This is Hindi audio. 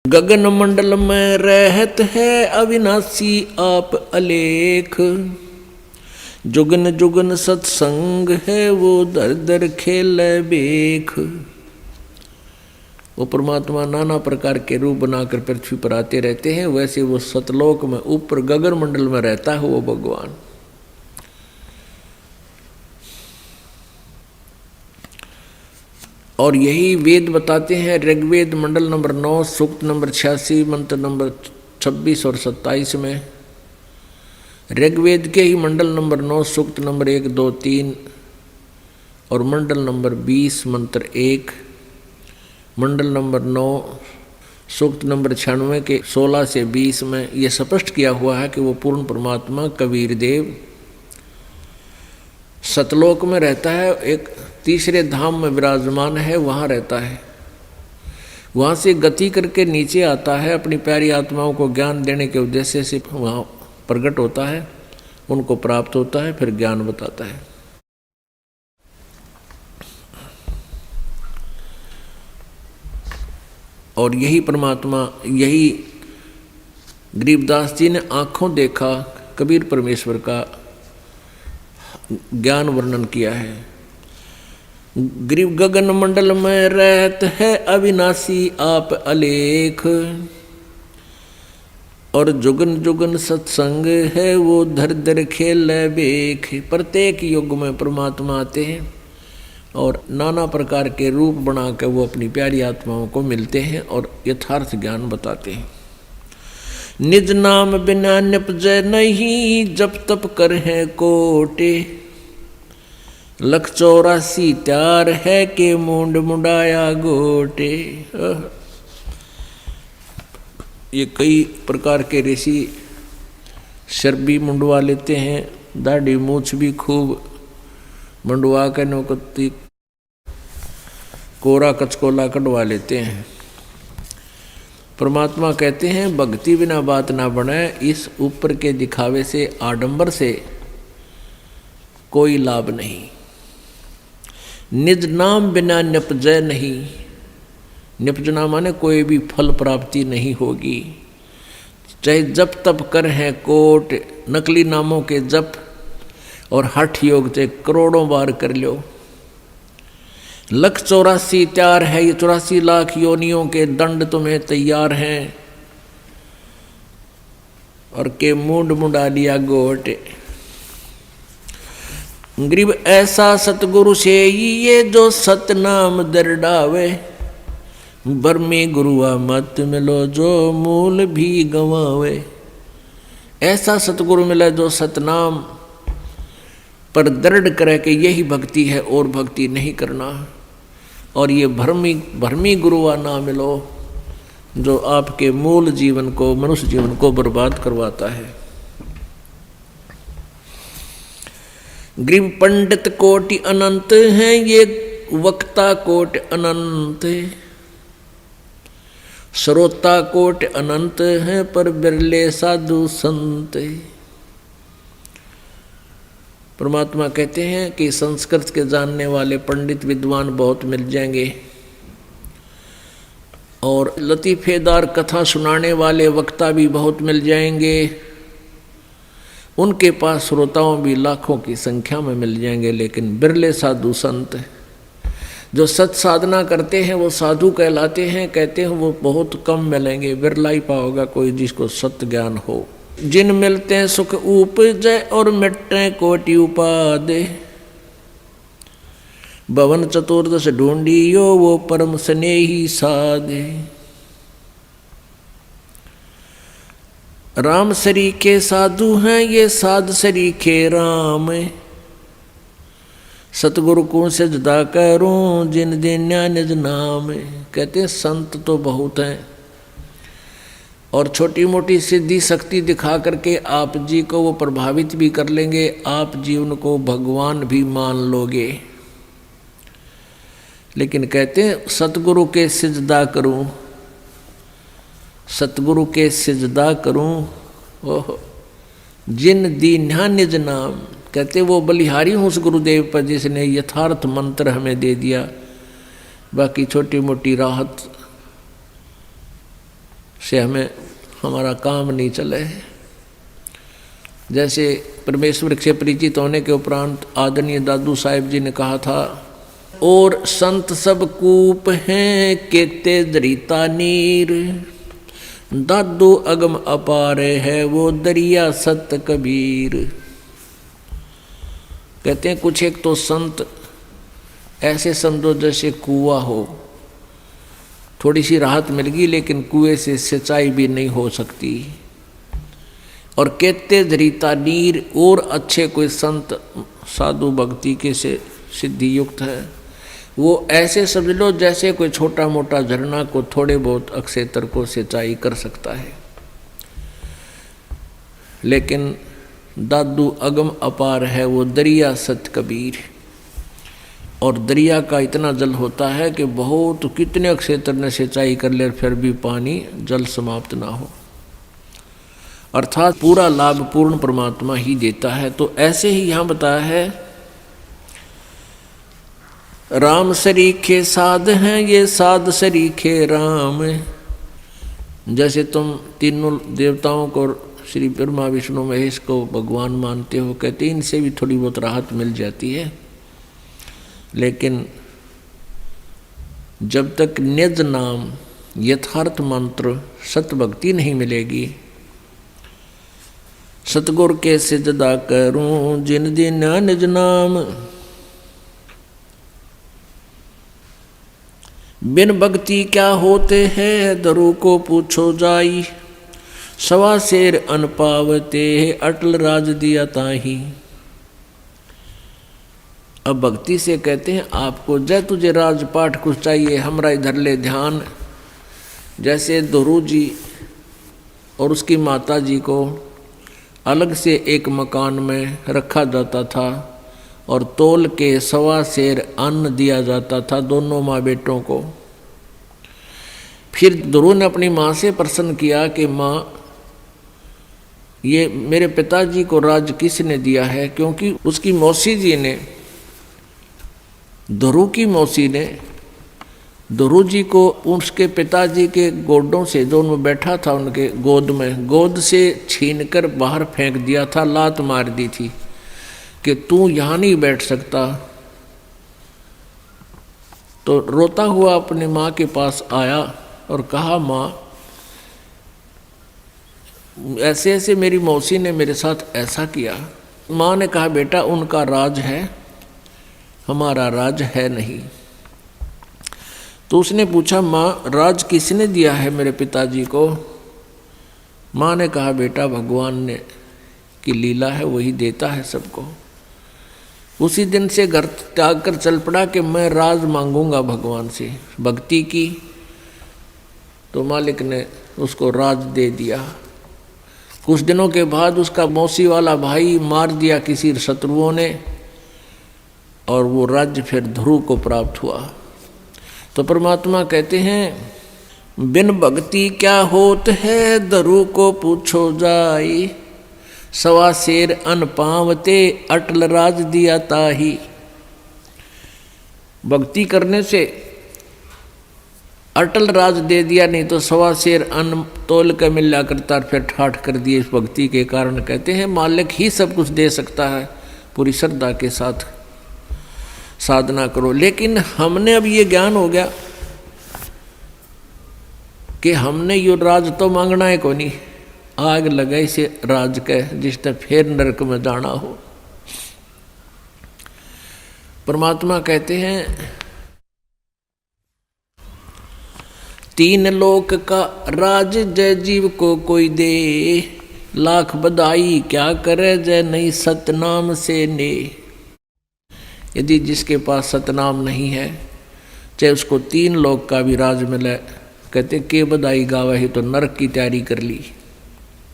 गगन मंडल में रहत है अविनाशी आप अलेख। जुगन जुगन सत्संग है वो दर दर खेल बेख। वो परमात्मा नाना प्रकार के रूप बनाकर पृथ्वी पर आते रहते हैं, वैसे वो सतलोक में ऊपर गगन मंडल में रहता है वो भगवान। और यही वेद बताते हैं। ऋग्वेद मंडल नंबर 9 सूक्त नंबर 86 मंत्र नंबर 26 और 27 में, ऋग्वेद के ही मंडल नंबर 9 सूक्त नंबर 1, 2, 3 और मंडल नंबर 20 मंत्र 1, मंडल नंबर 9 सूक्त नंबर 96 के 16 से 20 में यह स्पष्ट किया हुआ है कि वो पूर्ण परमात्मा कबीर देव सतलोक में रहता है, एक तीसरे धाम में विराजमान है, वहाँ रहता है। वहाँ से गति करके नीचे आता है, अपनी प्यारी आत्माओं को ज्ञान देने के उद्देश्य से वहाँ प्रकट होता है, उनको प्राप्त होता है, फिर ज्ञान बताता है। और यही परमात्मा, यही गरीबदास जी ने आंखों देखा कबीर परमेश्वर का ज्ञान वर्णन किया है। गरीब गगन मंडल में रहत है अविनाशी आप अलेख। और जुगन जुगन सत्संग है वो धर धर खेल बेख। प्रत्येक युग में परमात्मा आते हैं और नाना प्रकार के रूप बना कर वो अपनी प्यारी आत्माओं को मिलते हैं और यथार्थ ज्ञान बताते हैं। निज नाम बिना निपजय नहीं, जप तप कर है कोटे। 184 त्यार है के मुंड मुंडाया गोटे। ये कई प्रकार के ऋषि सिर भी मुंडवा लेते हैं, दाढ़ी मूछ भी खूब मुंडवा के नौकती कोरा कचकोला कटवा लेते हैं। परमात्मा कहते हैं भक्ति बिना बात ना बने। इस ऊपर के दिखावे से, आडंबर से कोई लाभ नहीं। निज नाम बिना निपजय नहीं। निपजना माने कोई भी फल प्राप्ति नहीं होगी। चाहे जप तप कर हैं कोट, नकली नामों के जप और हठ योग से करोड़ों बार कर लो। 184 त्यार है, ये 84 लाख योनियों के दंड तुम्हें तैयार हैं। और के मुंड मुंडा लिया गोट। गरीब ऐसा सतगुरु से ये जो सतनाम दरडावे। बर्मी गुरुआ मत मिलो जो मूल भी गंवावे। ऐसा सतगुरु मिला जो सतनाम पर दृढ़ करे कि यही भक्ति है और भक्ति नहीं करना। और ये भरमी गुरुआ ना मिलो जो आपके मूल जीवन को, मनुष्य जीवन को बर्बाद करवाता है। गरीब पंडित कोटि अनंत हैं, ये वक्ता कोट अनंत। श्रोता कोट अनंत हैं, पर बिरले साधु संत। परमात्मा कहते हैं कि संस्कृत के जानने वाले पंडित विद्वान बहुत मिल जाएंगे और लतीफेदार कथा सुनाने वाले वक्ता भी बहुत मिल जाएंगे। उनके पास श्रोताओं भी लाखों की संख्या में मिल जाएंगे, लेकिन बिरले साधु संत जो सत साधना करते हैं वो साधु कहलाते हैं। कहते हैं वो बहुत कम मिलेंगे, बिरला ही पाओगा कोई जिसको सत्य ज्ञान हो। जिन मिलते हैं सुख उपजय और मिटते कोटि उपादे। भवन चतुर्दश ढूंढियो वो परम स्नेही साधे। राम सरीखे साधु हैं, ये साध सरीखे राम। सतगुरु को सजदा करूं जिन दिन्या निज नाम। कहते हैं संत तो बहुत हैं और छोटी मोटी सिद्धि शक्ति दिखा करके आप जी को वो प्रभावित भी कर लेंगे, आप जी उनको भगवान भी मान लोगे। लेकिन कहते हैं सतगुरु के सिजदा करूं, सतगुरु के सिजदा करूं। ओह जिन दीन्या निज नाम। कहते वो बलिहारी हूँ उस गुरुदेव पर जिसने यथार्थ मंत्र हमें दे दिया। बाकी छोटी मोटी राहत से हमें हमारा काम नहीं चले। जैसे परमेश्वर से परिचित होने के उपरांत आदरणीय दादू साहिब जी ने कहा था, और संत सब कूप हैं केते दरिता नीर, दादू अगम अपार है वो दरिया सत कबीर। कहते हैं कुछ एक तो संत ऐसे समझो जैसे कुआं हो, थोड़ी सी राहत मिल गई लेकिन कुएं से सिंचाई भी नहीं हो सकती। और कहते दरिता नीर, और अच्छे कोई संत साधु भक्ति के से सिद्धि युक्त है, वो ऐसे समझ लो जैसे कोई छोटा मोटा झरना को थोड़े बहुत अक्षेत्र को सिंचाई कर सकता है। लेकिन दादू अगम अपार है वो दरिया सत कबीर। और दरिया का इतना जल होता है कि बहुत कितने क्षेत्र ने सिंचाई कर ले फिर भी पानी जल समाप्त ना हो, अर्थात पूरा लाभ पूर्ण परमात्मा ही देता है। तो ऐसे ही यहाँ बताया है, राम सरीखे साध हैं ये साध सरीखे राम। जैसे तुम तीनों देवताओं को श्री ब्रह्मा विष्णु महेश को भगवान मानते हो, कहते इनसे भी थोड़ी बहुत राहत मिल जाती है, लेकिन जब तक निज नाम यथार्थ मंत्र सत भक्ति नहीं मिलेगी। सतगुर के सिजदा करूं जिन दिन निज नाम, बिन भक्ति क्या होते हैं दरु को पूछो जाई, सवा शेर अन पावते अटल राज दिया ताही। अब भक्ति से कहते हैं आपको जय तुझे राजपाठ कुछ चाहिए हमरा इधर ले ध्यान। जैसे दोरू जी और उसकी माता जी को अलग से एक मकान में रखा जाता था और तोल के सवा शेर अन्न दिया जाता था दोनों माँ बेटों को। फिर दोरू ने अपनी माँ से प्रश्न किया कि माँ ये मेरे पिताजी को राज किसने दिया है, क्योंकि उसकी मौसी जी ने, दोरू की मौसी ने दोरू जी को उसके पिताजी के गोडों से, जो उनमें बैठा था उनके गोद में, गोद से छीनकर बाहर फेंक दिया था, लात मार दी थी कि तू यहाँ नहीं बैठ सकता। तो रोता हुआ अपने माँ के पास आया और कहा, माँ ऐसे ऐसे मेरी मौसी ने मेरे साथ ऐसा किया। माँ ने कहा, बेटा उनका राज है, हमारा राज है नहीं। तो उसने पूछा, माँ राज किसने दिया है मेरे पिताजी को? माँ ने कहा, बेटा भगवान ने की लीला है, वही देता है सबको। उसी दिन से घर त्याग कर चल पड़ा कि मैं राज मांगूंगा भगवान से। भक्ति की तो मालिक ने उसको राज दे दिया। कुछ दिनों के बाद उसका मौसी वाला भाई मार दिया किसी शत्रुओं ने, और वो राज्य फिर ध्रुव को प्राप्त हुआ। तो परमात्मा कहते हैं, बिन भक्ति क्या होत है दरु को पूछो जाई, सवा शेर अन पावते अटल राज दिया ताही। भक्ति करने से अटल राज दे दिया, नहीं तो सवा शेर अन्न तोल के मिला करता फिर ठाठ कर दिए। इस भक्ति के कारण कहते हैं मालिक ही सब कुछ दे सकता है, पूरी श्रद्धा के साथ साधना करो। लेकिन हमने अब ये ज्ञान हो गया कि हमने यो राज तो मांगना है को नहीं, आग लगे से राज के जिसने फिर नरक में जाना हो। परमात्मा कहते हैं, तीन लोक का राज जय जीव को कोई दे, लाख बधाई क्या करे जय नहीं सतनाम से ने। यदि जिसके पास सतनाम नहीं है, चाहे उसको तीन लोक का भी राज मिले, कहते के बधाई गावे ही तो नरक की तैयारी कर ली।